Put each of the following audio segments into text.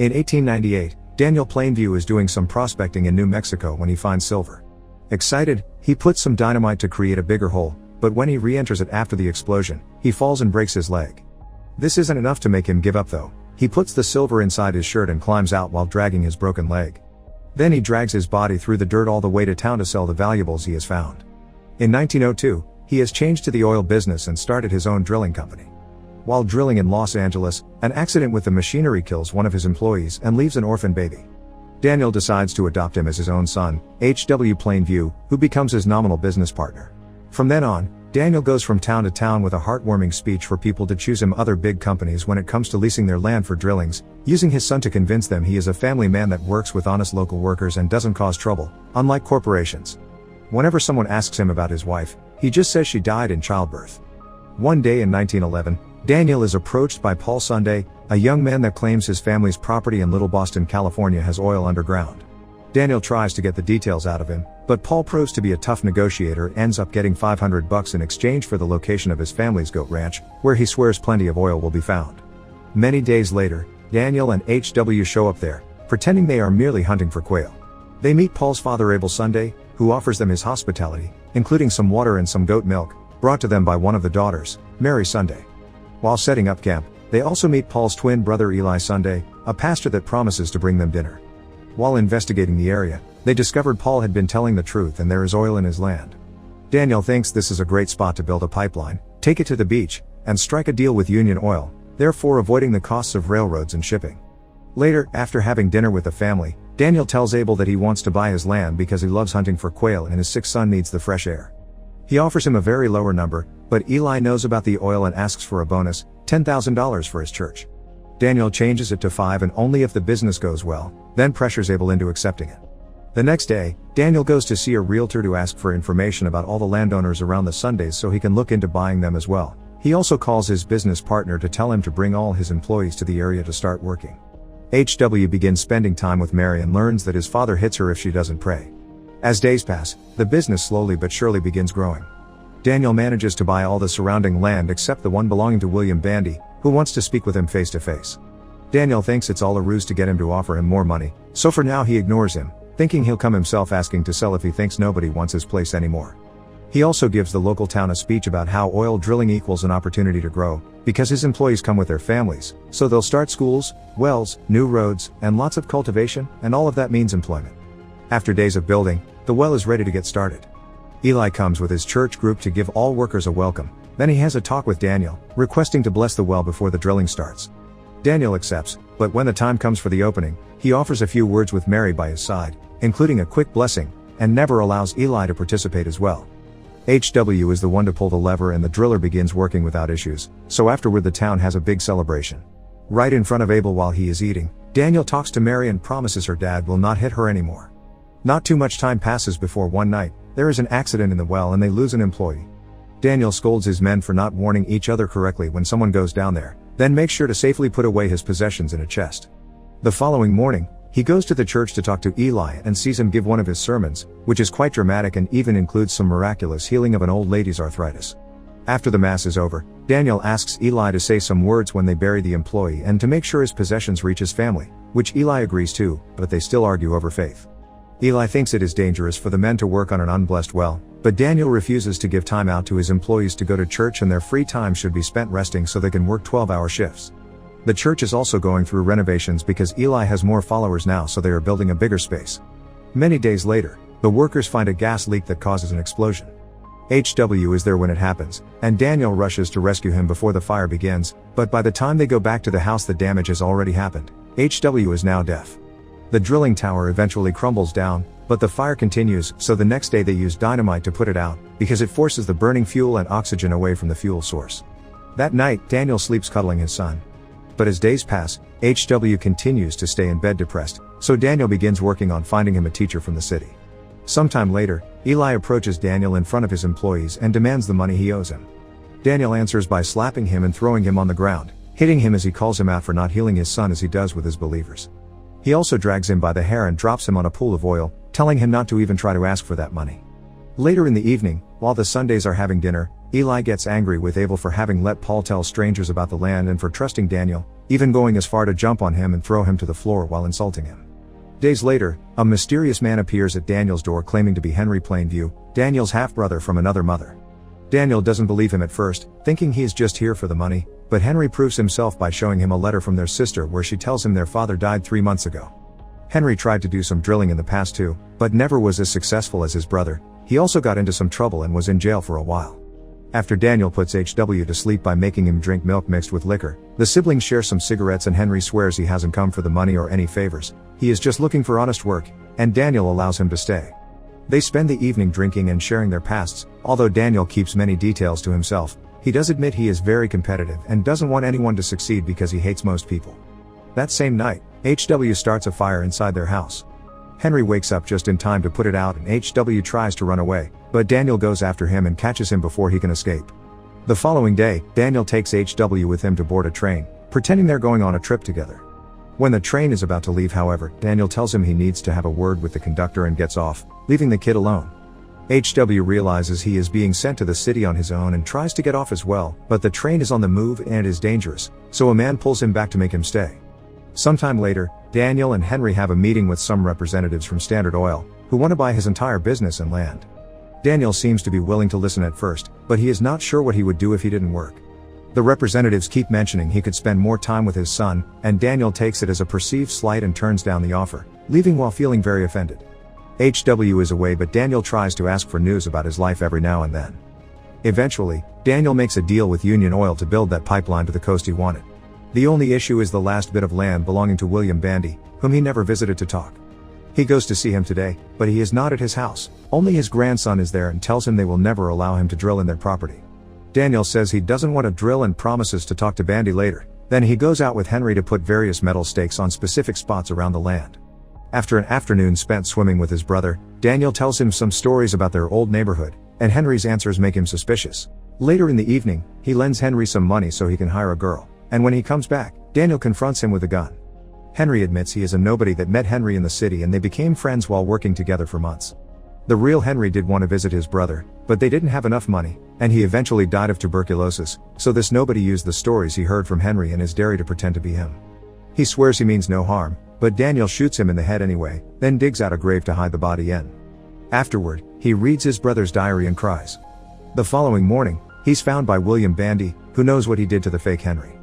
In 1898, Daniel Plainview is doing some prospecting in New Mexico when he finds silver. Excited, he puts some dynamite to create a bigger hole, but when he re-enters it after the explosion, he falls and breaks his leg. This isn't enough to make him give up though. He puts the silver inside his shirt and climbs out while dragging his broken leg. Then he drags his body through the dirt all the way to town to sell the valuables he has found. In 1902, he has changed to the oil business and started his own drilling company. While drilling in Los Angeles, an accident with the machinery kills one of his employees and leaves an orphan baby. Daniel decides to adopt him as his own son, H.W. Plainview, who becomes his nominal business partner. From then on, Daniel goes from town to town with a heartwarming speech for people to choose him other big companies when it comes to leasing their land for drillings, using his son to convince them he is a family man that works with honest local workers and doesn't cause trouble, unlike corporations. Whenever someone asks him about his wife, he just says she died in childbirth. One day in 1911, Daniel is approached by Paul Sunday, a young man that claims his family's property in Little Boston, California has oil underground. Daniel tries to get the details out of him, but Paul proves to be a tough negotiator and ends up getting $500 in exchange for the location of his family's goat ranch, where he swears plenty of oil will be found. Many days later, Daniel and H.W. show up there, pretending they are merely hunting for quail. They meet Paul's father Abel Sunday, who offers them his hospitality, including some water and some goat milk, brought to them by one of the daughters, Mary Sunday. While setting up camp, they also meet Paul's twin brother Eli Sunday, a pastor that promises to bring them dinner. While investigating the area, they discovered Paul had been telling the truth and there is oil in his land. Daniel thinks this is a great spot to build a pipeline, take it to the beach, and strike a deal with Union Oil, therefore avoiding the costs of railroads and shipping. Later, after having dinner with the family, Daniel tells Abel that he wants to buy his land because he loves hunting for quail and his sick son needs the fresh air. He offers him a very lower number, but Eli knows about the oil and asks for a bonus, $10,000 for his church. Daniel changes it to $5,000 and only if the business goes well, then pressures Abel into accepting it. The next day, Daniel goes to see a realtor to ask for information about all the landowners around the Sundays so he can look into buying them as well. He also calls his business partner to tell him to bring all his employees to the area to start working. H.W. begins spending time with Mary and learns that his father hits her if she doesn't pray. As days pass, the business slowly but surely begins growing. Daniel manages to buy all the surrounding land except the one belonging to William Bandy, who wants to speak with him face to face. Daniel thinks it's all a ruse to get him to offer him more money, so for now he ignores him, thinking he'll come himself asking to sell if he thinks nobody wants his place anymore. He also gives the local town a speech about how oil drilling equals an opportunity to grow, because his employees come with their families, so they'll start schools, wells, new roads, and lots of cultivation, and all of that means employment. After days of building, the well is ready to get started. Eli comes with his church group to give all workers a welcome, then he has a talk with Daniel, requesting to bless the well before the drilling starts. Daniel accepts, but when the time comes for the opening, he offers a few words with Mary by his side, including a quick blessing, and never allows Eli to participate as well. H.W. is the one to pull the lever and the driller begins working without issues, so afterward the town has a big celebration. Right in front of Abel while he is eating, Daniel talks to Mary and promises her dad will not hit her anymore. Not too much time passes before one night, there is an accident in the well and they lose an employee. Daniel scolds his men for not warning each other correctly when someone goes down there, then makes sure to safely put away his possessions in a chest. The following morning, he goes to the church to talk to Eli and sees him give one of his sermons, which is quite dramatic and even includes some miraculous healing of an old lady's arthritis. After the mass is over, Daniel asks Eli to say some words when they bury the employee and to make sure his possessions reach his family, which Eli agrees to, but they still argue over faith. Eli thinks it is dangerous for the men to work on an unblessed well, but Daniel refuses to give time out to his employees to go to church and their free time should be spent resting so they can work 12-hour shifts. The church is also going through renovations because Eli has more followers now, so they are building a bigger space. Many days later, the workers find a gas leak that causes an explosion. H.W. is there when it happens, and Daniel rushes to rescue him before the fire begins, but by the time they go back to the house the damage has already happened. H.W. is now deaf. The drilling tower eventually crumbles down, but the fire continues, so the next day they use dynamite to put it out, because it forces the burning fuel and oxygen away from the fuel source. That night, Daniel sleeps cuddling his son. But as days pass, H.W. continues to stay in bed depressed, so Daniel begins working on finding him a teacher from the city. Sometime later, Eli approaches Daniel in front of his employees and demands the money he owes him. Daniel answers by slapping him and throwing him on the ground, hitting him as he calls him out for not healing his son as he does with his believers. He also drags him by the hair and drops him on a pool of oil, telling him not to even try to ask for that money. Later in the evening, while the Sundays are having dinner, Eli gets angry with Abel for having let Paul tell strangers about the land and for trusting Daniel, even going as far to jump on him and throw him to the floor while insulting him. Days later, a mysterious man appears at Daniel's door claiming to be Henry Plainview, Daniel's half-brother from another mother. Daniel doesn't believe him at first, thinking he is just here for the money, but Henry proves himself by showing him a letter from their sister where she tells him their father died 3 months ago. Henry tried to do some drilling in the past too, but never was as successful as his brother. He also got into some trouble and was in jail for a while. After Daniel puts HW to sleep by making him drink milk mixed with liquor, the siblings share some cigarettes and Henry swears he hasn't come for the money or any favors, he is just looking for honest work, and Daniel allows him to stay. They spend the evening drinking and sharing their pasts, although Daniel keeps many details to himself. He does admit he is very competitive and doesn't want anyone to succeed because he hates most people. That same night, HW starts a fire inside their house. Henry wakes up just in time to put it out and HW tries to run away, but Daniel goes after him and catches him before he can escape. The following day, Daniel takes HW with him to board a train, pretending they're going on a trip together. When the train is about to leave, however, Daniel tells him he needs to have a word with the conductor and gets off, leaving the kid alone. HW realizes he is being sent to the city on his own and tries to get off as well, but the train is on the move and it is dangerous, so a man pulls him back to make him stay. Sometime later, Daniel and Henry have a meeting with some representatives from Standard Oil, who want to buy his entire business and land. Daniel seems to be willing to listen at first, but he is not sure what he would do if he didn't work. The representatives keep mentioning he could spend more time with his son, and Daniel takes it as a perceived slight and turns down the offer, leaving while feeling very offended. HW is away, but Daniel tries to ask for news about his life every now and then. Eventually, Daniel makes a deal with Union Oil to build that pipeline to the coast he wanted. The only issue is the last bit of land belonging to William Bandy, whom he never visited to talk. He goes to see him today, but he is not at his house. Only his grandson is there and tells him they will never allow him to drill in their property. Daniel says he doesn't want to drill and promises to talk to Bandy later. Then he goes out with Henry to put various metal stakes on specific spots around the land. After an afternoon spent swimming with his brother, Daniel tells him some stories about their old neighborhood, and Henry's answers make him suspicious. Later in the evening, he lends Henry some money so he can hire a girl, and when he comes back, Daniel confronts him with a gun. Henry admits he is a nobody that met Henry in the city and they became friends while working together for months. The real Henry did want to visit his brother, but they didn't have enough money, and he eventually died of tuberculosis, so this nobody used the stories he heard from Henry and his dairy to pretend to be him. He swears he means no harm, but Daniel shoots him in the head anyway, then digs out a grave to hide the body in. Afterward, he reads his brother's diary and cries. The following morning, he's found by William Bandy, who knows what he did to the fake Henry.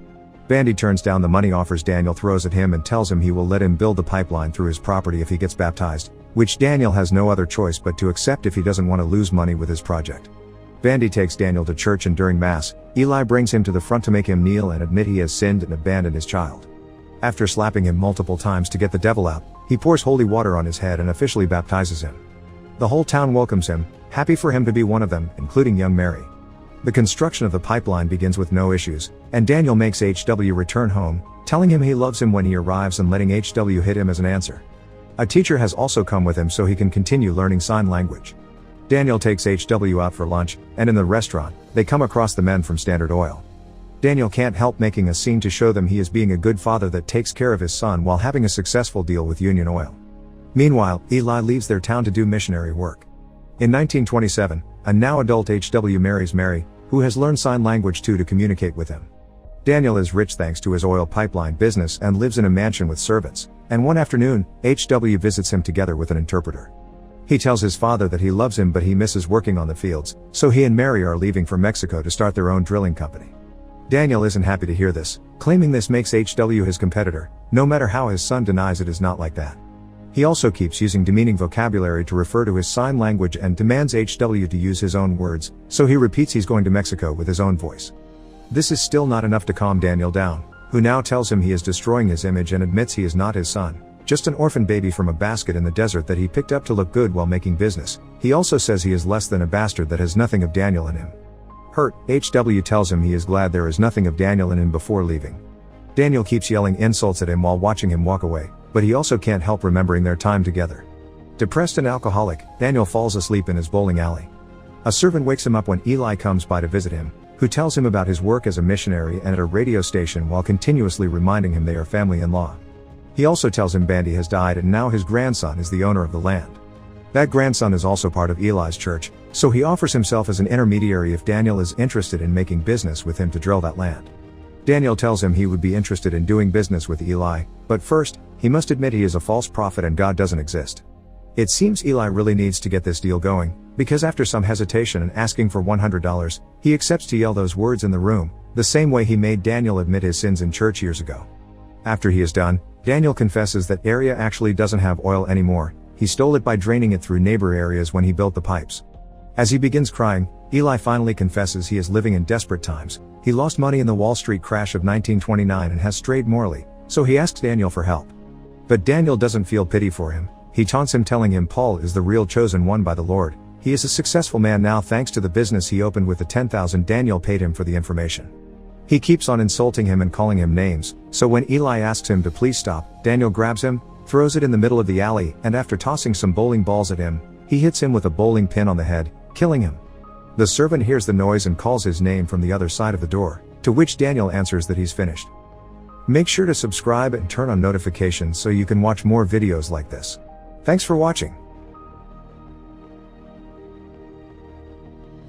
Bandy turns down the money offers Daniel throws at him and tells him he will let him build the pipeline through his property if he gets baptized, which Daniel has no other choice but to accept if he doesn't want to lose money with his project. Bandy takes Daniel to church and during Mass, Eli brings him to the front to make him kneel and admit he has sinned and abandoned his child. After slapping him multiple times to get the devil out, he pours holy water on his head and officially baptizes him. The whole town welcomes him, happy for him to be one of them, including young Mary. The construction of the pipeline begins with no issues, and Daniel makes HW return home, telling him he loves him when he arrives and letting HW hit him as an answer. A teacher has also come with him so he can continue learning sign language. Daniel takes HW out for lunch, and in the restaurant, they come across the men from Standard Oil. Daniel can't help making a scene to show them he is being a good father that takes care of his son while having a successful deal with Union Oil. Meanwhile, Eli leaves their town to do missionary work. In 1927, a now adult HW marries Mary, who has learned sign language too to communicate with him. Daniel is rich thanks to his oil pipeline business and lives in a mansion with servants, and one afternoon, HW visits him together with an interpreter. He tells his father that he loves him but he misses working on the fields, so he and Mary are leaving for Mexico to start their own drilling company. Daniel isn't happy to hear this, claiming this makes HW his competitor, no matter how his son denies it is not like that. He also keeps using demeaning vocabulary to refer to his sign language and demands HW to use his own words, so he repeats he's going to Mexico with his own voice. This is still not enough to calm Daniel down, who now tells him he is destroying his image and admits he is not his son, just an orphan baby from a basket in the desert that he picked up to look good while making business. He also says he is less than a bastard that has nothing of Daniel in him. Hurt, HW tells him he is glad there is nothing of Daniel in him before leaving. Daniel keeps yelling insults at him while watching him walk away, but he also can't help remembering their time together. Depressed and alcoholic, Daniel falls asleep in his bowling alley. A servant wakes him up when Eli comes by to visit him, who tells him about his work as a missionary and at a radio station while continuously reminding him they are family-in-law. He also tells him Bandy has died and now his grandson is the owner of the land. That grandson is also part of Eli's church, so he offers himself as an intermediary if Daniel is interested in making business with him to drill that land. Daniel tells him he would be interested in doing business with Eli, but first, he must admit he is a false prophet and God doesn't exist. It seems Eli really needs to get this deal going, because after some hesitation and asking for $100, he accepts to yell those words in the room, the same way he made Daniel admit his sins in church years ago. After he is done, Daniel confesses that area actually doesn't have oil anymore, he stole it by draining it through neighbor areas when he built the pipes. As he begins crying, Eli finally confesses he is living in desperate times. He lost money in the Wall Street crash of 1929 and has strayed morally, so he asks Daniel for help. But Daniel doesn't feel pity for him. He taunts him, telling him Paul is the real chosen one by the Lord. He is a successful man now thanks to the business he opened with the $10,000 Daniel paid him for the information. He keeps on insulting him and calling him names, so when Eli asks him to please stop, Daniel grabs him, throws it in the middle of the alley, and after tossing some bowling balls at him, he hits him with a bowling pin on the head, killing him. The servant hears the noise and calls his name from the other side of the door, to which Daniel answers that he's finished. Make sure to subscribe and turn on notifications so you can watch more videos like this. Thanks for watching.